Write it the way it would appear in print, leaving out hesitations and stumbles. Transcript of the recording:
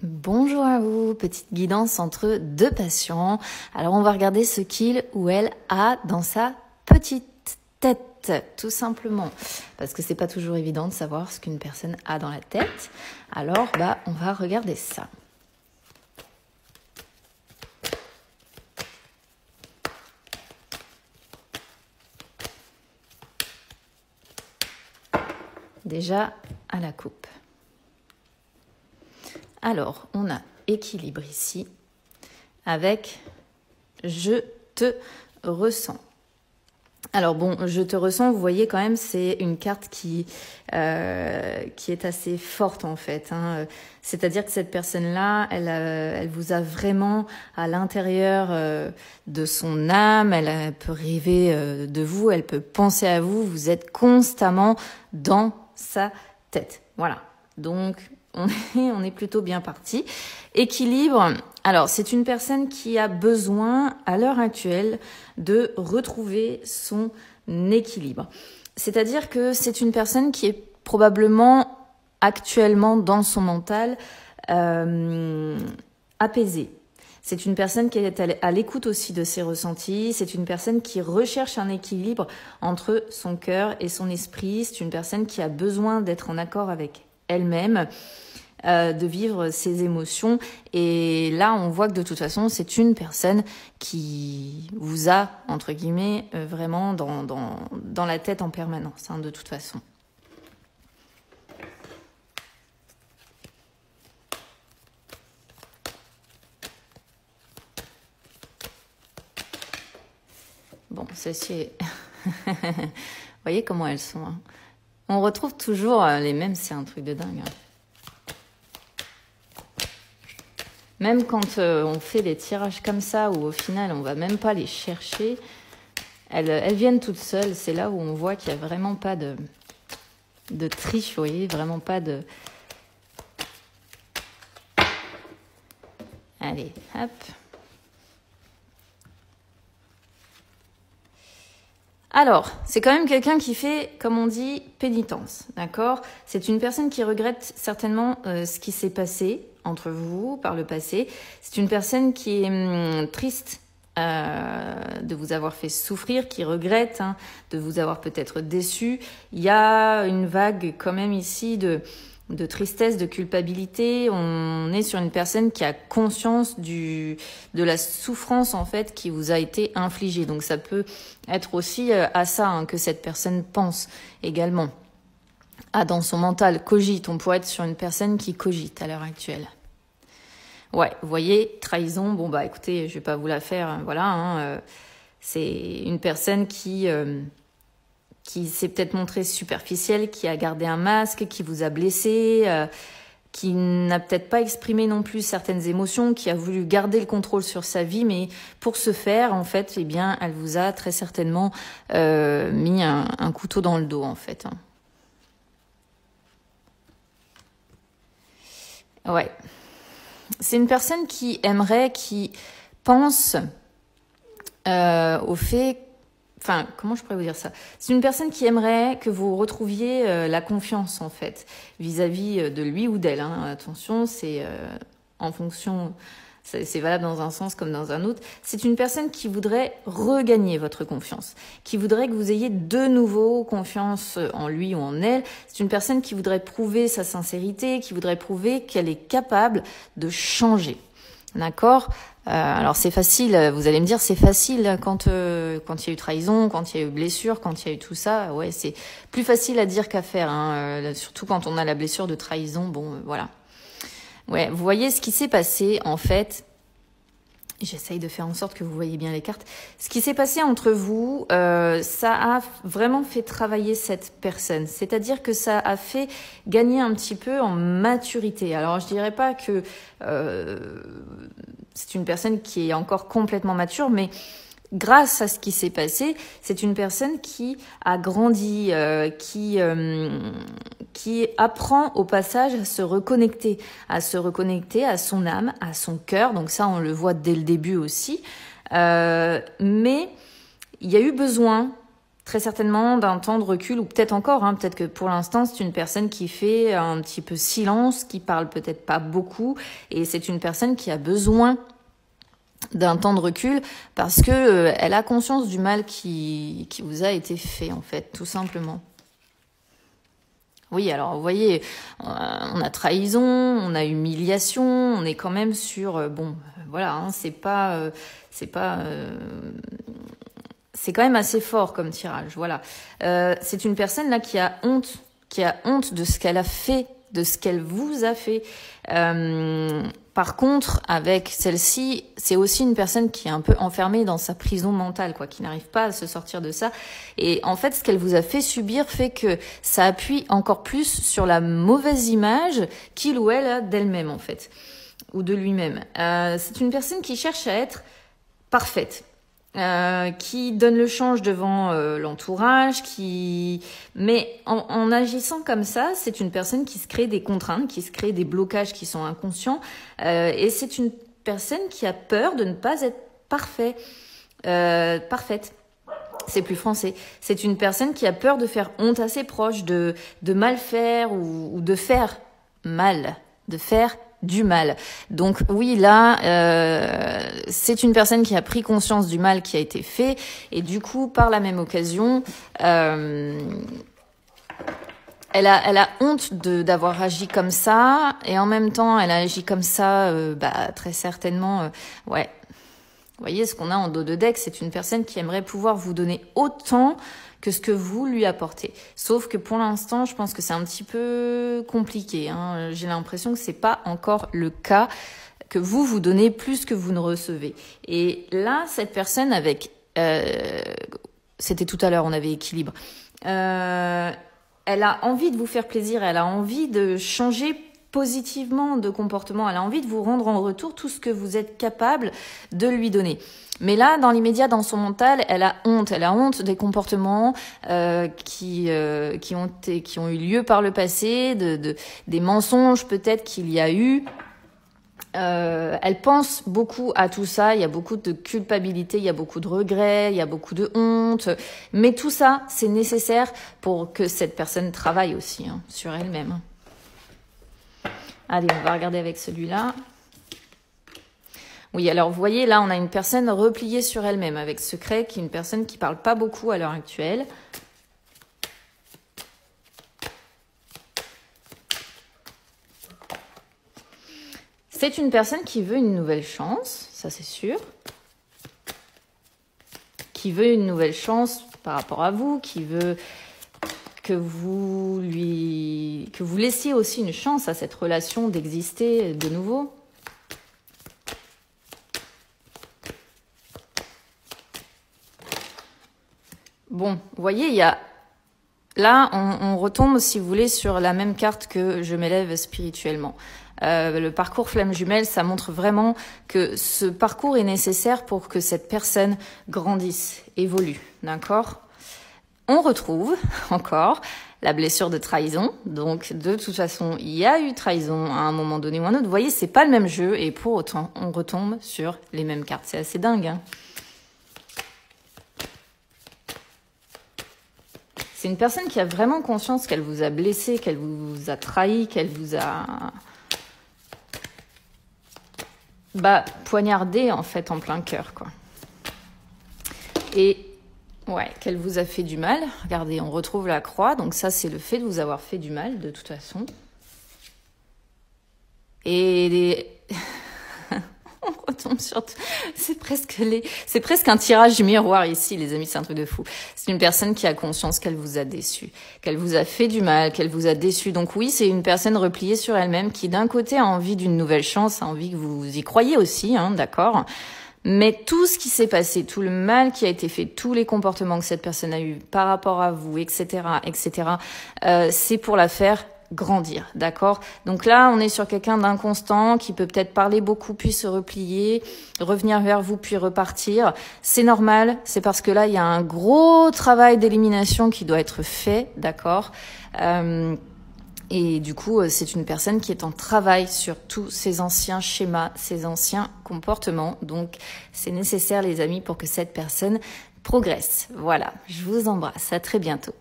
Bonjour à vous, petite guidance entre deux patients. Alors on va regarder ce qu'il ou elle a dans sa petite tête, tout simplement. Parce que c'est pas toujours évident de savoir ce qu'une personne a dans la tête. Alors on va regarder ça. Déjà à la coupe. Alors, on a équilibre ici avec je te ressens. Alors bon, je te ressens, vous voyez quand même, c'est une carte qui est assez forte en fait. C'est-à-dire que cette personne-là, elle vous a vraiment à l'intérieur de son âme, elle peut rêver de vous, elle peut penser à vous, vous êtes constamment dans sa tête. Voilà, donc on est plutôt bien parti. Équilibre, alors c'est une personne qui a besoin à l'heure actuelle de retrouver son équilibre. C'est-à-dire que c'est une personne qui est probablement actuellement dans son mental apaisée. C'est une personne qui est à l'écoute aussi de ses ressentis. C'est une personne qui recherche un équilibre entre son cœur et son esprit. C'est une personne qui a besoin d'être en accord avec elle-même, de vivre ses émotions. Et là, on voit que de toute façon, c'est une personne qui vous a, entre guillemets, vraiment dans la tête en permanence, de toute façon. Bon, celle-ci est... Vous voyez comment elles sont. On retrouve toujours les mêmes, c'est un truc de dingue. Même quand on fait les tirages comme ça, où au final, on va même pas les chercher, elles viennent toutes seules. C'est là où on voit qu'il n'y a vraiment pas de triche, vous voyez, vraiment pas de... Allez, hop. Alors, c'est quand même quelqu'un qui fait, comme on dit, pénitence, d'accord? C'est une personne qui regrette certainement ce qui s'est passé entre vous par le passé. C'est une personne qui est triste de vous avoir fait souffrir, qui regrette de vous avoir peut-être déçu. Il y a une vague quand même ici de tristesse, de culpabilité. On est sur une personne qui a conscience de la souffrance en fait qui vous a été infligée. Donc ça peut être aussi à ça que cette personne pense également. Dans son mental, cogite. On pourrait être sur une personne qui cogite à l'heure actuelle. Ouais, vous voyez, trahison, bon écoutez, je vais pas vous la faire, voilà. C'est une personne qui s'est peut-être montrée superficielle, qui a gardé un masque, qui vous a blessé, qui n'a peut-être pas exprimé non plus certaines émotions, qui a voulu garder le contrôle sur sa vie, mais pour ce faire, en fait, eh bien, elle vous a très certainement mis un couteau dans le dos, en fait. Ouais. C'est une personne qui aimerait, qui pense au fait... Enfin, comment je pourrais vous dire ça? C'est une personne qui aimerait que vous retrouviez la confiance, en fait, vis-à-vis de lui ou d'elle. Attention, c'est en fonction... C'est valable dans un sens comme dans un autre. C'est une personne qui voudrait regagner votre confiance, qui voudrait que vous ayez de nouveau confiance en lui ou en elle. C'est une personne qui voudrait prouver sa sincérité, qui voudrait prouver qu'elle est capable de changer. D'accord ? Alors c'est facile, vous allez me dire c'est facile quand il y a eu trahison, quand il y a eu blessure, quand il y a eu tout ça. Ouais, c'est plus facile à dire qu'à faire, surtout quand on a la blessure de trahison. Bon, voilà. Ouais, vous voyez ce qui s'est passé, en fait, j'essaye de faire en sorte que vous voyez bien les cartes. Ce qui s'est passé entre vous, ça a vraiment fait travailler cette personne. C'est-à-dire que ça a fait gagner un petit peu en maturité. Alors, je dirais pas que c'est une personne qui est encore complètement mature, mais grâce à ce qui s'est passé, c'est une personne qui a grandi, qui apprend au passage à se reconnecter à son âme, à son cœur. Donc ça, on le voit dès le début aussi. Mais il y a eu besoin très certainement d'un temps de recul, ou peut-être encore, hein, peut-être que pour l'instant c'est une personne qui fait un petit peu silence, qui parle peut-être pas beaucoup, et c'est une personne qui a besoin d'un temps de recul parce que elle a conscience du mal qui vous a été fait, en fait, tout simplement. Oui, alors vous voyez, on a trahison, on a humiliation, on est quand même sur voilà, hein, c'est quand même assez fort comme tirage, voilà. C'est une personne là qui a honte de ce qu'elle a fait, de ce qu'elle vous a fait. Par contre, avec celle-ci, c'est aussi une personne qui est un peu enfermée dans sa prison mentale, quoi, qui n'arrive pas à se sortir de ça. Et en fait, ce qu'elle vous a fait subir fait que ça appuie encore plus sur la mauvaise image qu'il ou elle a d'elle-même, en fait, ou de lui-même. C'est une personne qui cherche à être parfaite. Qui donne le change devant l'entourage, mais en agissant comme ça, c'est une personne qui se crée des contraintes, qui se crée des blocages qui sont inconscients, et c'est une personne qui a peur de ne pas être parfaite. C'est plus français. C'est une personne qui a peur de faire honte à ses proches, de mal faire ou de faire mal, de faire du mal. Donc oui, là, c'est une personne qui a pris conscience du mal qui a été fait, et du coup, par la même occasion, elle a honte d'avoir agi comme ça, et en même temps, elle a agi comme ça, très certainement, ouais. Vous voyez, ce qu'on a en dos de deck, c'est une personne qui aimerait pouvoir vous donner autant que ce que vous lui apportez. Sauf que pour l'instant, je pense que c'est un petit peu compliqué, hein. J'ai l'impression que c'est pas encore le cas, que vous donnez plus que vous ne recevez. Et là, cette personne avec... c'était tout à l'heure, on avait équilibre. Elle a envie de vous faire plaisir, elle a envie de changer positivement de comportement, elle a envie de vous rendre en retour tout ce que vous êtes capable de lui donner. Mais là, dans l'immédiat, dans son mental, elle a honte des comportements qui ont eu lieu par le passé, des mensonges peut-être qu'il y a eu. Elle pense beaucoup à tout ça, il y a beaucoup de culpabilité, il y a beaucoup de regrets, il y a beaucoup de honte, mais tout ça, c'est nécessaire pour que cette personne travaille aussi, hein, sur elle-même. Allez, on va regarder avec celui-là. Oui, alors vous voyez, là, on a une personne repliée sur elle-même avec secret, qui est une personne qui parle pas beaucoup à l'heure actuelle. C'est une personne qui veut une nouvelle chance, ça c'est sûr. Qui veut une nouvelle chance par rapport à vous, qui veut que vous laissiez aussi une chance à cette relation d'exister de nouveau. Bon, vous voyez, il y a... Là, on retombe, si vous voulez, sur la même carte que je m'élève spirituellement. Le parcours flamme jumelle, ça montre vraiment que ce parcours est nécessaire pour que cette personne grandisse, évolue, d'accord ? On retrouve encore la blessure de trahison. Donc, de toute façon, il y a eu trahison à un moment donné ou à un autre. Vous voyez, c'est pas le même jeu, et pour autant, on retombe sur les mêmes cartes. C'est assez dingue, hein ? C'est une personne qui a vraiment conscience qu'elle vous a blessé, qu'elle vous a trahi, qu'elle vous a poignardé en fait en plein cœur, quoi. Et ouais, qu'elle vous a fait du mal. Regardez, on retrouve la croix, donc ça c'est le fait de vous avoir fait du mal de toute façon. Et on retombe sur... C'est presque un tirage miroir ici, les amis, c'est un truc de fou. C'est une personne qui a conscience qu'elle vous a déçu, qu'elle vous a fait du mal, qu'elle vous a déçu. Donc oui, c'est une personne repliée sur elle-même qui d'un côté a envie d'une nouvelle chance, a envie que vous y croyiez aussi, hein, d'accord ? Mais tout ce qui s'est passé, tout le mal qui a été fait, tous les comportements que cette personne a eu par rapport à vous, etc., c'est pour la faire grandir, d'accord? Donc là, on est sur quelqu'un d'inconstant qui peut peut-être parler beaucoup, puis se replier, revenir vers vous, puis repartir. C'est normal, c'est parce que là, il y a un gros travail d'élimination qui doit être fait, d'accord? Et du coup, c'est une personne qui est en travail sur tous ses anciens schémas, ses anciens comportements. Donc, c'est nécessaire, les amis, pour que cette personne progresse. Voilà, je vous embrasse, à très bientôt.